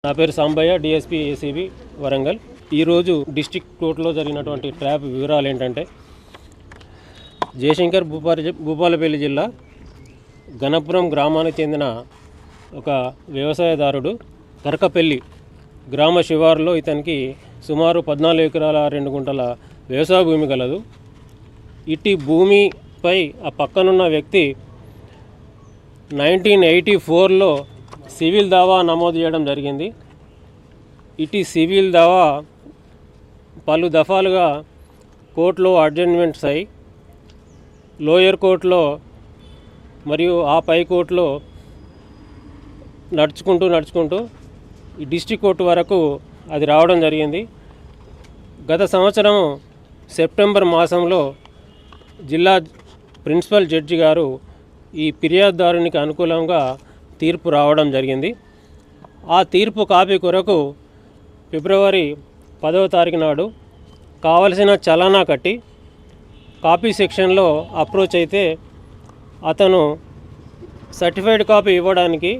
నా పేరు Sambaiah, DSP ACB Warangal. ఈరోజు డిస్ట్రిక్ట్ కోర్టులో జరిగినటువంటి ట్రాప్ వివరాలు ఏంటంటే, జయశంకర్ భూపాలపల్లి జిల్లా గణపురం గ్రామానికి చెందిన ఒక వ్యవసాయదారుడు కరకపల్లి గ్రామ శివారులో ఇతనికి సుమారు 14 ఎకరాల 2 గుంటల వ్యవసాయ భూమి కలదు. ఇట్టి భూమిపై ఆ పక్కనున్న వ్యక్తి 1984లో సివిల్ దావా నమోదు చేయడం జరిగింది. ఇటీ సివిల్ దావా పలు దఫాలుగా కోర్టులో అడ్జర్న్మెంట్స్ అయి లోయర్ కోర్టులో మరియు ఆ పై కోర్టులో నడుచుకుంటూ ఈ డిస్ట్రిక్ట్ కోర్టు వరకు అది రావడం జరిగింది. గత సంవత్సరం సెప్టెంబర్ మాసంలో జిల్లా ప్రిన్సిపల్ జడ్జి గారు ఈ ఫిర్యాదుదారునికి అనుకూలంగా తీర్పు రావడం జరిగింది. ఆ తీర్పు కాపీ కొరకు ఫిబ్రవరి 10వ తారీఖు నాడు కావలసిన చలానా కట్టి కాపీ సెక్షన్లో అప్రోచ్ అయితే అతను సర్టిఫైడ్ కాపీ ఇవ్వడానికి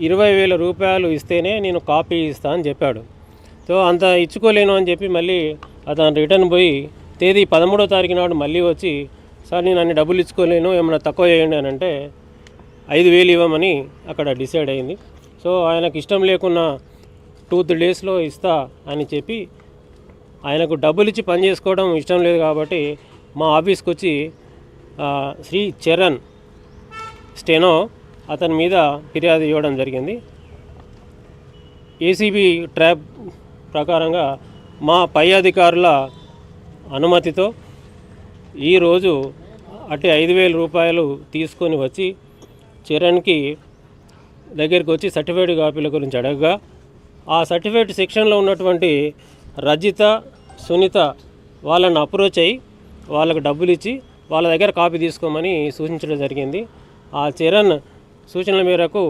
20,000 రూపాయలు ఇస్తేనే నేను కాపీ ఇస్తా అని చెప్పాడు. సో అంత ఇచ్చుకోలేను అని చెప్పి మళ్ళీ అతను రిటర్న్ పోయి తేదీ 13వ తారీఖు నాడు మళ్ళీ వచ్చి, సార్ నేను అన్ని డబ్బులు ఇచ్చుకోలేను, ఏమైనా తక్కువ చేయండి అని అంటే 5,000 ఇవ్వమని అక్కడ డిసైడ్ అయింది. సో ఆయనకు ఇష్టం లేకున్నా 2-3 డేస్లో ఇస్తా అని చెప్పి, ఆయనకు డబ్బులు ఇచ్చి పని చేసుకోవడం ఇష్టం లేదు కాబట్టి మా ఆఫీస్కి వచ్చి శ్రీ చరణ్ స్టెనో అతని మీద ఫిర్యాదు ఇవ్వడం జరిగింది. ఏసీబీ ట్రాప్ ప్రకారంగా మా పై అధికారుల అనుమతితో ఈరోజు అటు 5,000 రూపాయలు తీసుకొని వచ్చి చరణ్కి దగ్గరికి వచ్చి సర్టిఫైడ్ కాపీల గురించి అడగగా, ఆ సర్టిఫైడ్ సెక్షన్లో ఉన్నటువంటి రజిత, సునీత వాళ్ళని అప్రోచ్ అయ్యి వాళ్ళకు డబ్బులు ఇచ్చి వాళ్ళ దగ్గర కాపీ తీసుకోమని సూచించడం జరిగింది. ఆ చరణ్ సూచనల మేరకు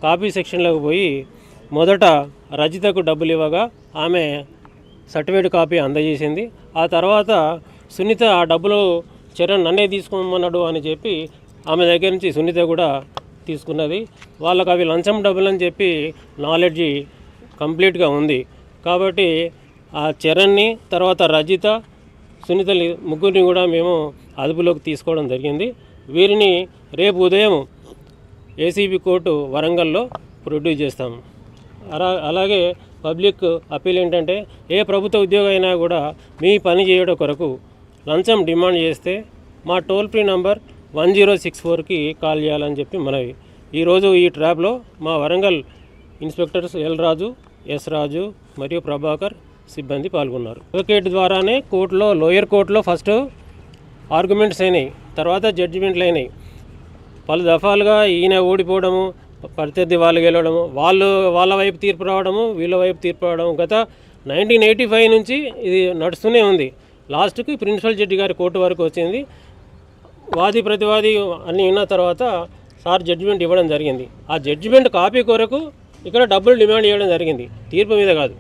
కాపీ సెక్షన్లోకి పోయి మొదట రజితకు డబ్బులు ఇవ్వగా ఆమె సర్టిఫైడ్ కాపీ అందజేసింది. ఆ తర్వాత సునీత ఆ డబ్బులు చరణ్ నన్నే తీసుకోమన్నాడు అని చెప్పి ఆమె దగ్గర నుంచి సునీత కూడా తీసుకున్నది. వాళ్ళకు అవి లంచం డబ్బులు అని చెప్పి నాలెడ్జి కంప్లీట్గా ఉంది. కాబట్టి ఆ చరణ్ని, తర్వాత రజిత, సునీత ముగ్గురిని కూడా మేము అదుపులోకి తీసుకోవడం జరిగింది. వీరిని రేపు ఉదయం ఏసీబీ కోర్టు వరంగల్లో ప్రొడ్యూస్ చేస్తాము. అలాగే పబ్లిక్ అప్పీల్ ఏంటంటే, ఏ ప్రభుత్వ ఉద్యోగం అయినా కూడా మీ పని చేయడం కొరకు లంచం డిమాండ్ చేస్తే మా టోల్ ఫ్రీ నంబర్ 1064కి కాల్ చేయాలని చెప్పి మనవి. ఈరోజు ఈ ట్రాప్లో మా వరంగల్ ఇన్స్పెక్టర్స్ ఎల్ రాజు, ఎస్ రాజు మరియు ప్రభాకర్ సిబ్బంది పాల్గొన్నారు. అడ్వకేట్ ద్వారానే కోర్టులో, లోయర్ కోర్టులో ఫస్ట్ ఆర్గ్యుమెంట్స్ అయినాయి, తర్వాత జడ్జిమెంట్లు అయినాయి. పలు దఫాలుగా ఈయన ఓడిపోవడము, ప్రత్యర్థి వాళ్ళు గెలవడము, వాళ్ళ వైపు తీర్పు రావడము, వీళ్ళ వైపు తీర్పు రావడము గత 1985 నుంచి ఇది నడుస్తూనే ఉంది. లాస్ట్కి ప్రిన్సిపల్ జడ్జి గారి కోర్టు వరకు వచ్చింది. వాది ప్రతివాది అన్నీ ఉన్న తర్వాత సార్ జడ్జిమెంట్ ఇవ్వడం జరిగింది. ఆ జడ్జిమెంట్ కాపీ కొరకు ఇక్కడ డబ్బులు డిమాండ్ చేయడం జరిగింది, తీర్పు మీద కాదు.